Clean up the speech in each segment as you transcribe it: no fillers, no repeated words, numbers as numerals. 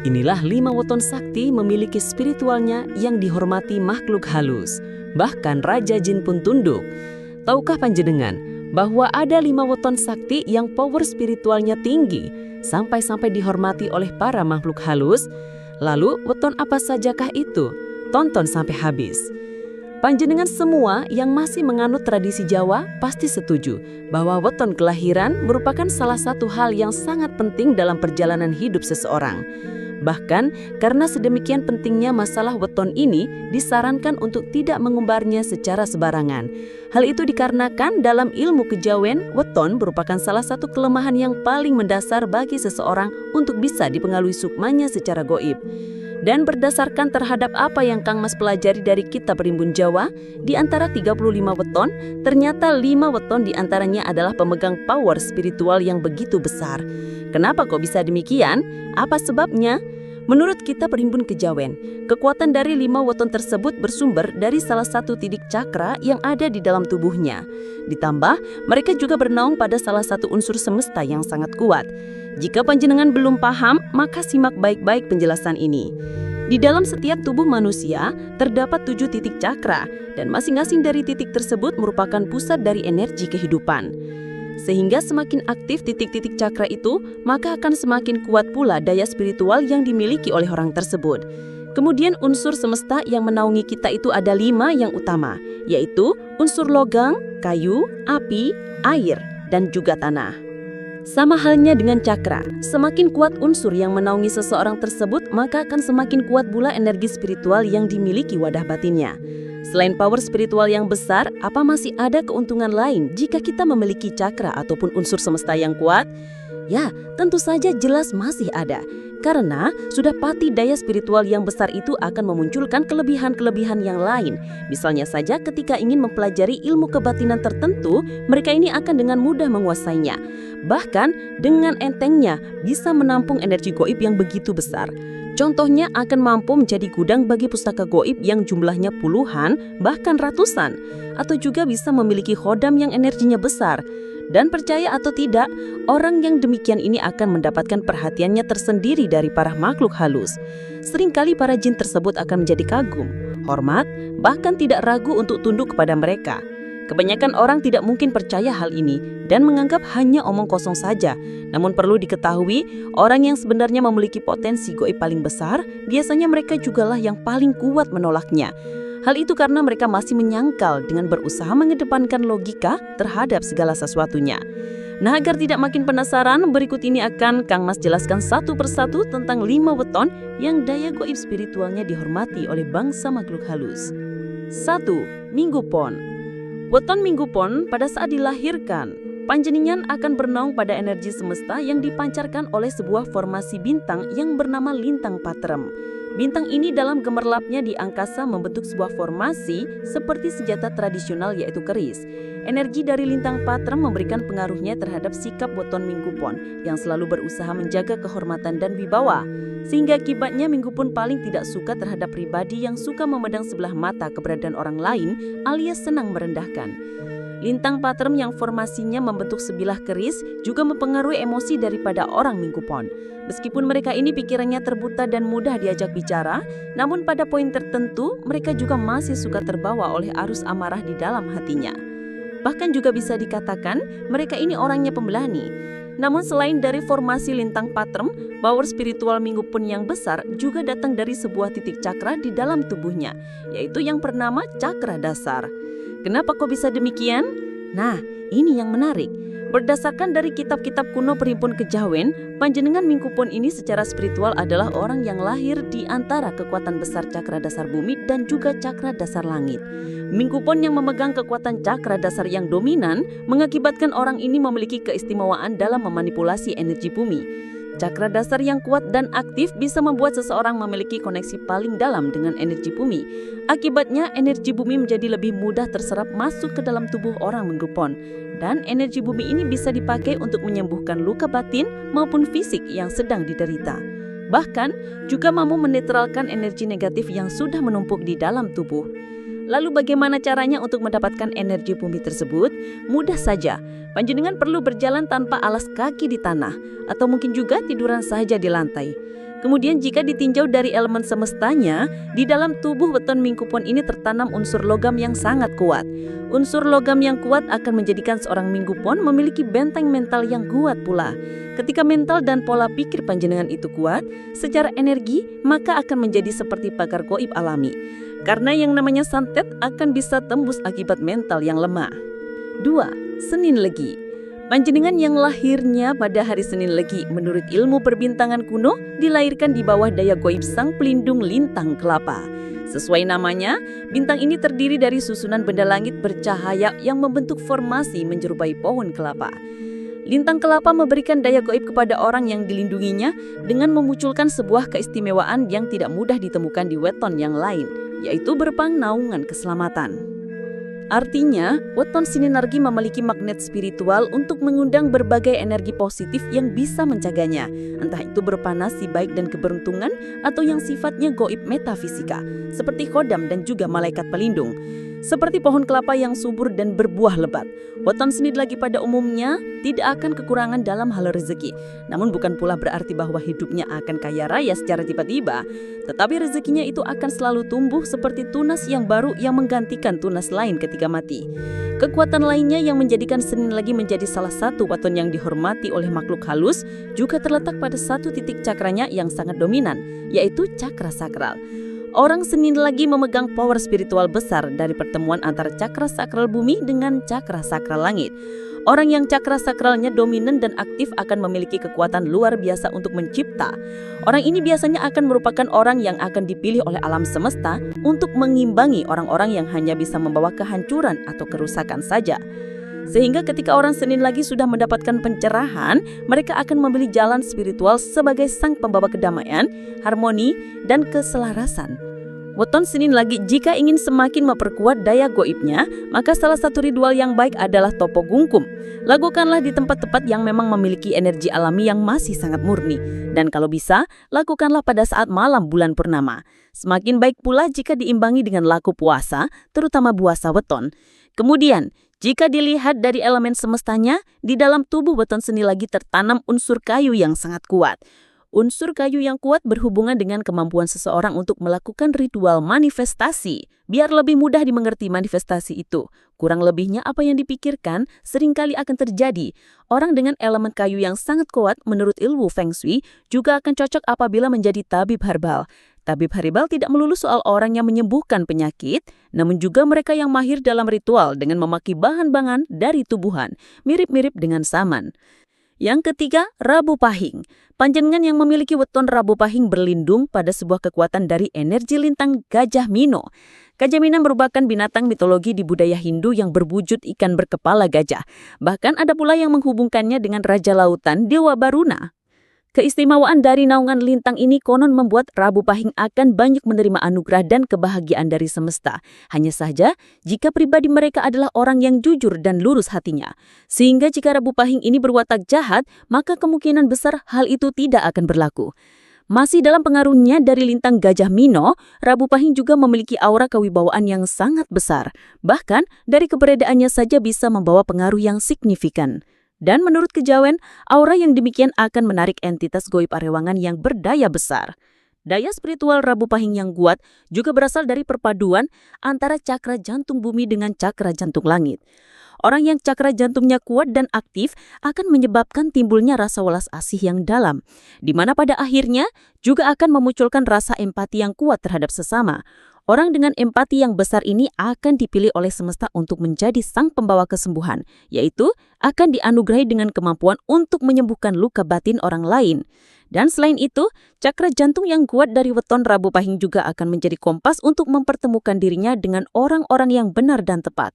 Inilah 5 weton sakti memiliki spiritualnya yang dihormati makhluk halus. Bahkan Raja Jin pun tunduk. Tahukah panjenengan bahwa ada 5 weton sakti yang power spiritualnya tinggi, sampai-sampai dihormati oleh para makhluk halus? Lalu weton apa sajakah itu? Tonton sampai habis. Panjenengan semua yang masih menganut tradisi Jawa pasti setuju bahwa weton kelahiran merupakan salah satu hal yang sangat penting dalam perjalanan hidup seseorang. Bahkan karena sedemikian pentingnya masalah weton ini disarankan untuk tidak mengumbarnya secara sebarangan. Hal itu dikarenakan dalam ilmu kejawen, weton merupakan salah satu kelemahan yang paling mendasar bagi seseorang untuk bisa dipengaruhi sukmanya secara goib. Dan berdasarkan terhadap apa yang Kang Mas pelajari dari Kitab Rimbun Jawa, di antara 35 weton, ternyata 5 weton diantaranya adalah pemegang power spiritual yang begitu besar. Kenapa kok bisa demikian? Apa sebabnya? Menurut Kitab Rimbun Kejawen, kekuatan dari 5 weton tersebut bersumber dari salah satu titik cakra yang ada di dalam tubuhnya. Ditambah, mereka juga bernaung pada salah satu unsur semesta yang sangat kuat. Jika panjenengan belum paham, maka simak baik-baik penjelasan ini. Di dalam setiap tubuh manusia, terdapat 7 titik cakra, dan masing-masing dari titik tersebut merupakan pusat dari energi kehidupan. Sehingga semakin aktif titik-titik cakra itu, maka akan semakin kuat pula daya spiritual yang dimiliki oleh orang tersebut. Kemudian unsur semesta yang menaungi kita itu ada 5 yang utama, yaitu unsur logam, kayu, api, air, dan juga tanah. Sama halnya dengan cakra, semakin kuat unsur yang menaungi seseorang tersebut, maka akan semakin kuat pula energi spiritual yang dimiliki wadah batinnya. Selain power spiritual yang besar, apa masih ada keuntungan lain jika kita memiliki cakra ataupun unsur semesta yang kuat? Ya, tentu saja jelas masih ada. Karena sudah pasti daya spiritual yang besar itu akan memunculkan kelebihan-kelebihan yang lain. Misalnya saja ketika ingin mempelajari ilmu kebatinan tertentu, mereka ini akan dengan mudah menguasainya. Bahkan dengan entengnya bisa menampung energi goib yang begitu besar. Contohnya akan mampu menjadi gudang bagi pustaka goib yang jumlahnya puluhan, bahkan ratusan. Atau juga bisa memiliki khodam yang energinya besar. Dan percaya atau tidak, orang yang demikian ini akan mendapatkan perhatiannya tersendiri dari para makhluk halus. Seringkali para jin tersebut akan menjadi kagum, hormat, bahkan tidak ragu untuk tunduk kepada mereka. Kebanyakan orang tidak mungkin percaya hal ini dan menganggap hanya omong kosong saja. Namun perlu diketahui, orang yang sebenarnya memiliki potensi goib paling besar, biasanya mereka jugalah yang paling kuat menolaknya. Hal itu karena mereka masih menyangkal dengan berusaha mengedepankan logika terhadap segala sesuatunya. Nah, agar tidak makin penasaran, berikut ini akan Kang Mas jelaskan satu persatu tentang 5 weton yang daya goib spiritualnya dihormati oleh bangsa makhluk halus. 1. Minggu Pon. Weton Minggu Pon pada saat dilahirkan, panjenengan akan bernaung pada energi semesta yang dipancarkan oleh sebuah formasi bintang yang bernama Lintang Patrem. Bintang ini dalam gemerlapnya di angkasa membentuk sebuah formasi seperti senjata tradisional yaitu keris. Energi dari Lintang Patrem memberikan pengaruhnya terhadap sikap weton Minggu Pon yang selalu berusaha menjaga kehormatan dan wibawa. Sehingga akibatnya Minggu Pon paling tidak suka terhadap pribadi yang suka memandang sebelah mata keberadaan orang lain alias senang merendahkan. Lintang Patrem yang formasinya membentuk sebilah keris juga mempengaruhi emosi daripada orang Minggu Pon. Meskipun mereka ini pikirannya terbuta dan mudah diajak bicara, namun pada poin tertentu mereka juga masih suka terbawa oleh arus amarah di dalam hatinya. Bahkan juga bisa dikatakan mereka ini orangnya pemberani. Namun selain dari formasi Lintang Patrem, power spiritual Minggu Pon yang besar juga datang dari sebuah titik cakra di dalam tubuhnya, yaitu yang bernama cakra dasar. Kenapa kok bisa demikian? Nah, ini yang menarik. Berdasarkan dari kitab-kitab kuno Perimpun Kejawen, panjenengan Minggu Pon ini secara spiritual adalah orang yang lahir di antara kekuatan besar cakra dasar bumi dan juga cakra dasar langit. Minggu Pon yang memegang kekuatan cakra dasar yang dominan mengakibatkan orang ini memiliki keistimewaan dalam memanipulasi energi bumi. Cakra dasar yang kuat dan aktif bisa membuat seseorang memiliki koneksi paling dalam dengan energi bumi. Akibatnya, energi bumi menjadi lebih mudah terserap masuk ke dalam tubuh orang Minggu Pon. Dan energi bumi ini bisa dipakai untuk menyembuhkan luka batin maupun fisik yang sedang diderita. Bahkan, juga mampu menetralkan energi negatif yang sudah menumpuk di dalam tubuh. Lalu bagaimana caranya untuk mendapatkan energi bumi tersebut? Mudah saja, panjenengan perlu berjalan tanpa alas kaki di tanah, atau mungkin juga tiduran saja di lantai. Kemudian jika ditinjau dari elemen semestanya, di dalam tubuh weton Mingkupon ini tertanam unsur logam yang sangat kuat. Unsur logam yang kuat akan menjadikan seorang Mingkupon memiliki benteng mental yang kuat pula. Ketika mental dan pola pikir panjenengan itu kuat, secara energi maka akan menjadi seperti pakar goib alami. Karena yang namanya santet akan bisa tembus akibat mental yang lemah. 2. Senin Legi. Panjenengan yang lahirnya pada hari Senin Legi menurut ilmu perbintangan kuno dilahirkan di bawah daya goib sang pelindung lintang kelapa. Sesuai namanya, bintang ini terdiri dari susunan benda langit bercahaya yang membentuk formasi menyerupai pohon kelapa. Lintang kelapa memberikan daya goib kepada orang yang dilindunginya dengan memunculkan sebuah keistimewaan yang tidak mudah ditemukan di weton yang lain, yaitu berupa naungan keselamatan. Artinya, weton sinergi memiliki magnet spiritual untuk mengundang berbagai energi positif yang bisa mencegahnya, entah itu berupa nasib baik dan keberuntungan atau yang sifatnya goib metafisika, seperti khodam dan juga malaikat pelindung. Seperti pohon kelapa yang subur dan berbuah lebat, weton Senin Legi pada umumnya tidak akan kekurangan dalam hal rezeki. Namun bukan pula berarti bahwa hidupnya akan kaya raya secara tiba-tiba, tetapi rezekinya itu akan selalu tumbuh seperti tunas yang baru yang menggantikan tunas lain ketika mati. Kekuatan lainnya yang menjadikan Senin Legi menjadi salah satu weton yang dihormati oleh makhluk halus juga terletak pada satu titik cakranya yang sangat dominan, yaitu cakra sakral. Orang Senin Legi memegang power spiritual besar dari pertemuan antara cakra sakral bumi dengan cakra sakral langit. Orang yang cakra sakralnya dominan dan aktif akan memiliki kekuatan luar biasa untuk mencipta. Orang ini biasanya akan merupakan orang yang akan dipilih oleh alam semesta untuk mengimbangi orang-orang yang hanya bisa membawa kehancuran atau kerusakan saja. Sehingga ketika orang Senin Legi sudah mendapatkan pencerahan, mereka akan memilih jalan spiritual sebagai sang pembawa kedamaian, harmoni, dan keselarasan. Weton Senin Legi jika ingin semakin memperkuat daya goibnya, maka salah satu ritual yang baik adalah topo gungkum. Lakukanlah di tempat-tempat yang memang memiliki energi alami yang masih sangat murni. Dan kalau bisa, lakukanlah pada saat malam bulan purnama. Semakin baik pula jika diimbangi dengan laku puasa, terutama puasa weton. Kemudian, jika dilihat dari elemen semestanya, di dalam tubuh weton Senin Legi tertanam unsur kayu yang sangat kuat. Unsur kayu yang kuat berhubungan dengan kemampuan seseorang untuk melakukan ritual manifestasi. Biar lebih mudah dimengerti manifestasi itu. Kurang lebihnya apa yang dipikirkan seringkali akan terjadi. Orang dengan elemen kayu yang sangat kuat menurut ilmu Feng Shui juga akan cocok apabila menjadi tabib herbal. Tabib herbal tidak melulu soal orang yang menyembuhkan penyakit, namun juga mereka yang mahir dalam ritual dengan memakai bahan-bahan dari tubuhan, mirip-mirip dengan saman. Yang ketiga, Rabu Pahing. Panjenengan yang memiliki weton Rabu Pahing berlindung pada sebuah kekuatan dari energi lintang Gajah Mino. Gajah Mino merupakan binatang mitologi di budaya Hindu yang berwujud ikan berkepala gajah. Bahkan ada pula yang menghubungkannya dengan Raja Lautan Dewa Baruna. Keistimewaan dari naungan lintang ini konon membuat Rabu Pahing akan banyak menerima anugerah dan kebahagiaan dari semesta. Hanya saja, jika pribadi mereka adalah orang yang jujur dan lurus hatinya. Sehingga jika Rabu Pahing ini berwatak jahat, maka kemungkinan besar hal itu tidak akan berlaku. Masih dalam pengaruhnya dari lintang Gajah Mino, Rabu Pahing juga memiliki aura kewibawaan yang sangat besar. Bahkan, dari keberadaannya saja bisa membawa pengaruh yang signifikan. Dan menurut kejawen, aura yang demikian akan menarik entitas goib arewangan yang berdaya besar. Daya spiritual Rabu Pahing yang kuat juga berasal dari perpaduan antara cakra jantung bumi dengan cakra jantung langit. Orang yang cakra jantungnya kuat dan aktif akan menyebabkan timbulnya rasa welas asih yang dalam, di mana pada akhirnya juga akan memunculkan rasa empati yang kuat terhadap sesama. Orang dengan empati yang besar ini akan dipilih oleh semesta untuk menjadi sang pembawa kesembuhan, yaitu akan dianugerahi dengan kemampuan untuk menyembuhkan luka batin orang lain. Dan selain itu, cakra jantung yang kuat dari weton Rabu Pahing juga akan menjadi kompas untuk mempertemukan dirinya dengan orang-orang yang benar dan tepat.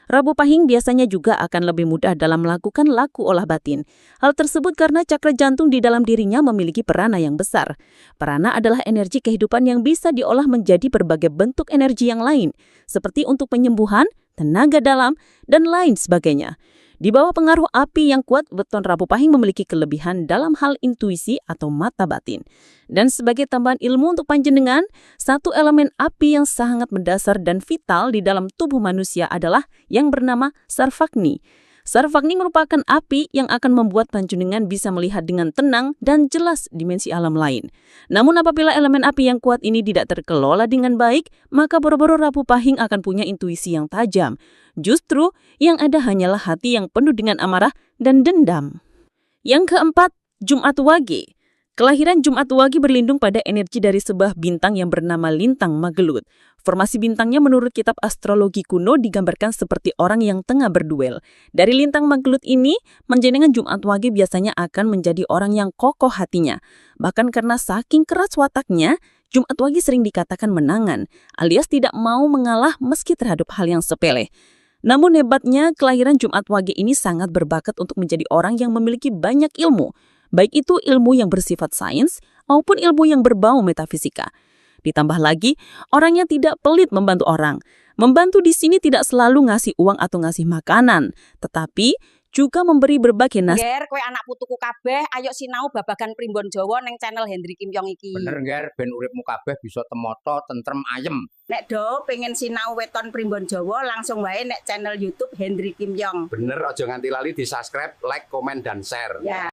Rabu Pahing biasanya juga akan lebih mudah dalam melakukan laku olah batin. Hal tersebut karena cakra jantung di dalam dirinya memiliki perana yang besar. Perana adalah energi kehidupan yang bisa diolah menjadi berbagai bentuk energi yang lain, seperti untuk penyembuhan, tenaga dalam, dan lain sebagainya. Di bawah pengaruh api yang kuat, weton Rabu Pahing memiliki kelebihan dalam hal intuisi atau mata batin. Dan sebagai tambahan ilmu untuk panjenengan, satu elemen api yang sangat mendasar dan vital di dalam tubuh manusia adalah yang bernama Sarvagni. Sarfagni merupakan api yang akan membuat panjenengan bisa melihat dengan tenang dan jelas dimensi alam lain. Namun apabila elemen api yang kuat ini tidak terkelola dengan baik, maka boro-boro Rabu Pahing akan punya intuisi yang tajam. Justru yang ada hanyalah hati yang penuh dengan amarah dan dendam. Yang keempat, Jumat Wage. Kelahiran Jumat Wage berlindung pada energi dari sebuah bintang yang bernama Lintang Magelut. Formasi bintangnya menurut kitab astrologi kuno digambarkan seperti orang yang tengah berduel. Dari Lintang Magelut ini, panjenengan Jumat Wage biasanya akan menjadi orang yang kokoh hatinya. Bahkan karena saking keras wataknya, Jumat Wage sering dikatakan menangan, alias tidak mau mengalah meski terhadap hal yang sepele. Namun hebatnya, kelahiran Jumat Wage ini sangat berbakat untuk menjadi orang yang memiliki banyak ilmu. Baik itu ilmu yang bersifat sains maupun ilmu yang berbau metafisika. Ditambah lagi, orangnya tidak pelit membantu orang. Membantu di sini tidak selalu ngasih uang atau ngasih makanan, tetapi juga memberi berbagai Ger, kowe anak putuku kabeh, ayo sinau babagan primbon Jawa neng channel Hendri Kim Yong iki. Bener Ger, ben uripmu kabeh bisa temoto, tentrem, ayem. Nek do pengen sinau weton primbon Jawa langsung wae nek channel YouTube Hendri Kim Yong. Bener, aja nganti lali di subscribe, like, komen, dan share. Ya.